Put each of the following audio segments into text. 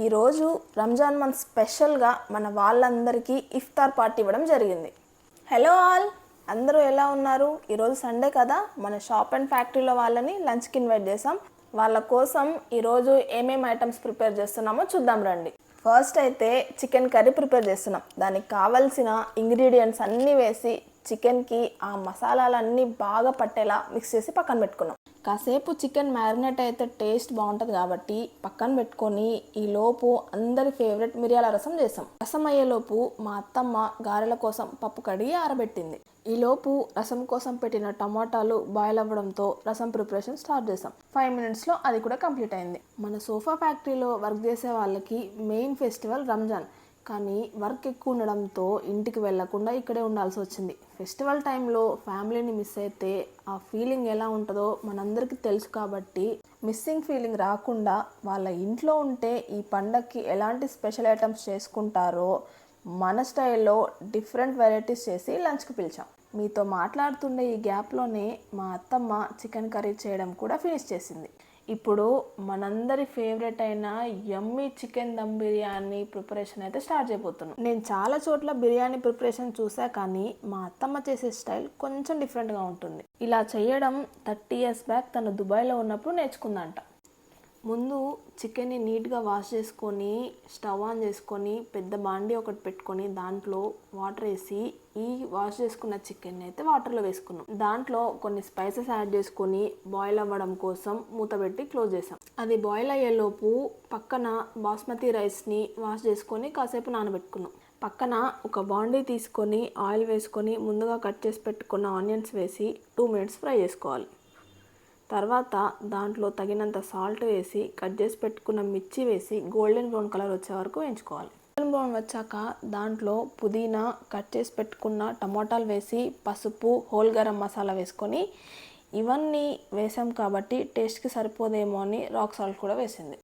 ఈరోజు రంజాన్ మంత్ స్పెషల్గా మన వాళ్ళందరికీ ఇఫ్తార్ పార్టీ ఇవ్వడం జరిగింది. హలో ఆల్, అందరూ ఎలా ఉన్నారు? ఈరోజు సండే కదా, మన షాప్ అండ్ ఫ్యాక్టరీలో వాళ్ళని లంచ్కి ఇన్వైట్ చేసాం. వాళ్ళ కోసం ఈరోజు ఏమేమి ఐటమ్స్ ప్రిపేర్ చేస్తున్నామో చూద్దాం రండి. ఫస్ట్ అయితే చికెన్ కర్రీ ప్రిపేర్ చేస్తున్నాం. దానికి కావాల్సిన ఇంగ్రీడియంట్స్ అన్నీ వేసి చికెన్కి ఆ మసాలాలన్నీ బాగా పట్టేలా మిక్స్ చేసి పక్కన పెట్టుకున్నాం. కాసేపు చికెన్ మ్యారినేట్ అయితే టేస్ట్ బాగుంటుంది కాబట్టి పక్కన పెట్టుకొని ఈలోపు అందరి ఫేవరెట్ మిరియాల రసం చేసాం. రసం అయ్యేలోపు మా అత్తమ్మ గారెల కోసం పప్పు కడిగి ఆరబెట్టింది. ఈలోపు రసం కోసం పెట్టిన టమాటాలు బాయిల్ అవ్వడంతో రసం ప్రిపరేషన్ స్టార్ట్ చేసాం. 5 minutesలో అది కూడా కంప్లీట్ అయింది. మన సోఫా ఫ్యాక్టరీలో వర్క్ చేసే వాళ్ళకి మెయిన్ ఫెస్టివల్ రంజాన్. కానీ వర్క్ ఎక్కువ ఉండడంతో ఇంటికి వెళ్లకుండా ఇక్కడే ఉండాల్సి వచ్చింది. ఫెస్టివల్ టైంలో ఫ్యామిలీని మిస్ అయితే ఆ ఫీలింగ్ ఎలా ఉంటుందో మనందరికీ తెలుసు కాబట్టి మిస్సింగ్ ఫీలింగ్ రాకుండా వాళ్ళ ఇంట్లో ఉంటే ఈ పండగకి ఎలాంటి స్పెషల్ ఐటమ్స్ చేసుకుంటారో మన స్టైల్లో డిఫరెంట్ వెరైటీస్ చేసి లంచ్కి పిలిచాం. మీతో మాట్లాడుతుండే ఈ గ్యాప్లోనే మా అత్తమ్మ చికెన్ కర్రీ చేయడం కూడా ఫినిష్ చేసింది. ఇప్పుడు మనందరి ఫేవరెట్ అయిన yummy chicken dum biryani preparation అయితే స్టార్ట్ చేయబోతున్నాం. నేను చాలా చోట్ల బిర్యానీ ప్రిపరేషన్ చూసా, కానీ మా అత్తమ్మ చేసే స్టైల్ కొంచెం డిఫరెంట్గా ఉంటుంది. ఇలా చేయడం 30 years బ్యాక్ తను దుబాయ్లో ఉన్నప్పుడు నేర్చుకుందంట. ముందు చికెన్ని నీట్గా వాష్ చేసుకొని స్టవ్ ఆన్ చేసుకొని పెద్ద బాండి ఒకటి పెట్టుకొని దాంట్లో వాటర్ వేసి ఈ వాష్ చేసుకున్న చికెన్ అయితే వాటర్లో వేసుకున్నాం. దాంట్లో కొన్ని స్పైసెస్ యాడ్ చేసుకొని బాయిల్ అవ్వడం కోసం మూత పెట్టి క్లోజ్ చేసాం. అది బాయిల్ అయ్యేలోపు పక్కన బాస్మతి రైస్ని వాష్ చేసుకొని కాసేపు నానబెట్టుకున్నాం. పక్కన ఒక బాండీ తీసుకొని ఆయిల్ వేసుకొని ముందుగా కట్ చేసి పెట్టుకున్న ఆనియన్స్ వేసి 2 minutes ఫ్రై చేసుకోవాలి. తర్వాత దాంట్లో తగినంత సాల్ట్ వేసి కట్ చేసి పెట్టుకున్న మిర్చి వేసి గోల్డెన్ బ్రౌన్ కలర్ వచ్చే వరకు వేయించుకోవాలి. గోల్డెన్ బ్రౌన్ వచ్చాక దాంట్లో పుదీనా, కట్ చేసి పెట్టుకున్న టమాటాలు వేసి పసుపు, హోల్ గరం మసాలా వేసుకొని ఇవన్నీ వేసాం కాబట్టి టేస్ట్కి సరిపోదేమో అని రాక్ సాల్ట్ కూడా వేసింది.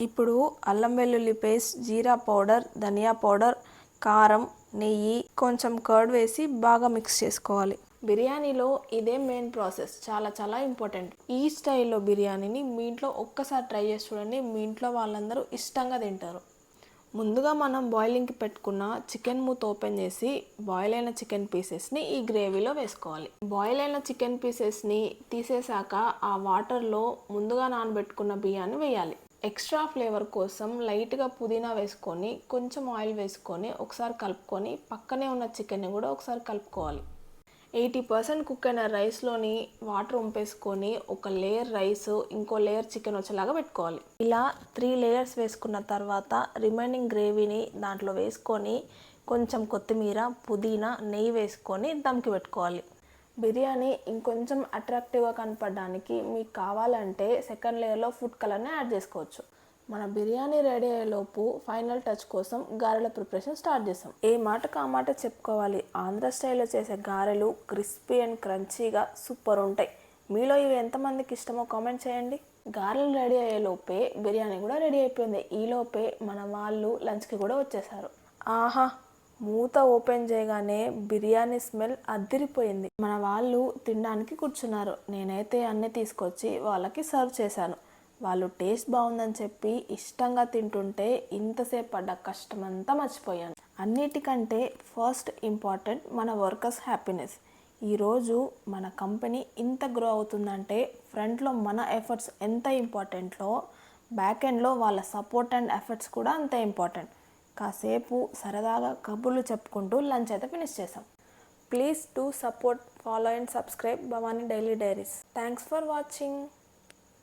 ఇప్పుడు అల్లం వెల్లుల్లి పేస్ట్, జీరా పౌడర్, ధనియా పౌడర్, కారం, నెయ్యి, కొంచెం కర్డ్ వేసి బాగా మిక్స్ చేసుకోవాలి. బిర్యానీలో ఇదే మెయిన్ ప్రాసెస్, చాలా ఇంపార్టెంట్. ఈ స్టైల్లో బిర్యానీని మీ ఇంట్లో ఒక్కసారి ట్రై చేసి చూడండి, మీ ఇంట్లో వాళ్ళందరూ ఇష్టంగా తింటారు. ముందుగా మనం బాయిలింగ్కి పెట్టుకున్న చికెన్ మూత ఓపెన్ చేసి బాయిల్ అయిన చికెన్ పీసెస్ని ఈ గ్రేవీలో వేసుకోవాలి. బాయిల్ అయిన చికెన్ పీసెస్ని తీసేసాక ఆ వాటర్లో ముందుగా నానబెట్టుకున్న బియ్యాన్ని వేయాలి. ఎక్స్ట్రా ఫ్లేవర్ కోసం లైట్గా పుదీనా వేసుకొని కొంచెం ఆయిల్ వేసుకొని ఒకసారి కలుపుకొని పక్కనే ఉన్న చికెన్ని కూడా ఒకసారి కలుపుకోవాలి. 80% కుక్ అయిన రైస్లోని వాటర్ వంపేసుకొని ఒక లేయర్ రైస్, ఇంకో లేయర్ చికెన్ వచ్చేలాగా పెట్టుకోవాలి. ఇలా 3 layers వేసుకున్న తర్వాత రిమైనింగ్ గ్రేవీని దాంట్లో వేసుకొని కొంచెం కొత్తిమీర, పుదీనా, నెయ్యి వేసుకొని దమ్కి పెట్టుకోవాలి. బిర్యానీ ఇంకొంచెం అట్రాక్టివ్గా కనపడడానికి మీకు కావాలంటే సెకండ్ లేయర్లో ఫుడ్ కలర్ని యాడ్ చేసుకోవచ్చు. మన బిర్యానీ రెడీ అయ్యేలోపు ఫైనల్ టచ్ కోసం గారెల ప్రిపరేషన్ స్టార్ట్ చేసాం. ఏ మాటకు ఆ మాట చెప్పుకోవాలి, ఆంధ్ర స్టైల్లో చేసే గారెలు క్రిస్పీ అండ్ క్రంచీగా సూపర్ ఉంటాయి. మీలో ఇవి ఎంతమందికి ఇష్టమో కామెంట్ చేయండి. గారెలు రెడీ అయ్యేలోపే బిర్యానీ కూడా రెడీ అయిపోయింది. ఈలోపే మన వాళ్ళు లంచ్కి కూడా వచ్చేసారు. ఆహా, మూత ఓపెన్ చేయగానే బిర్యానీ స్మెల్ అదిరిపోయింది. మన వాళ్ళు తినడానికి కూర్చున్నారు. నేనైతే అన్నీ తీసుకొచ్చి వాళ్ళకి సర్వ్ చేశాను. వాళ్ళు టేస్ట్ బాగుందని చెప్పి ఇష్టంగా తింటుంటే ఇంతసేపు పడ్డ కష్టమంతా మర్చిపోయాను. అన్నిటికంటే ఫస్ట్ ఇంపార్టెంట్ మన వర్కర్స్ హ్యాపీనెస్. ఈరోజు మన కంపెనీ ఇంత గ్రో అవుతుందంటే ఫ్రంట్లో మన ఎఫర్ట్స్ ఎంత ఇంపార్టెంట్లో బ్యాక్ ఎండ్లో వాళ్ళ సపోర్ట్ అండ్ ఎఫర్ట్స్ కూడా అంతే ఇంపార్టెంట్. కాసేపు సరదాగా కబుర్లు చెప్పుకుంటూ లంచ్ అయితే ఫినిష్ చేసాం. Please do support, follow and subscribe Bhavani daily diaries. Thanks for watching.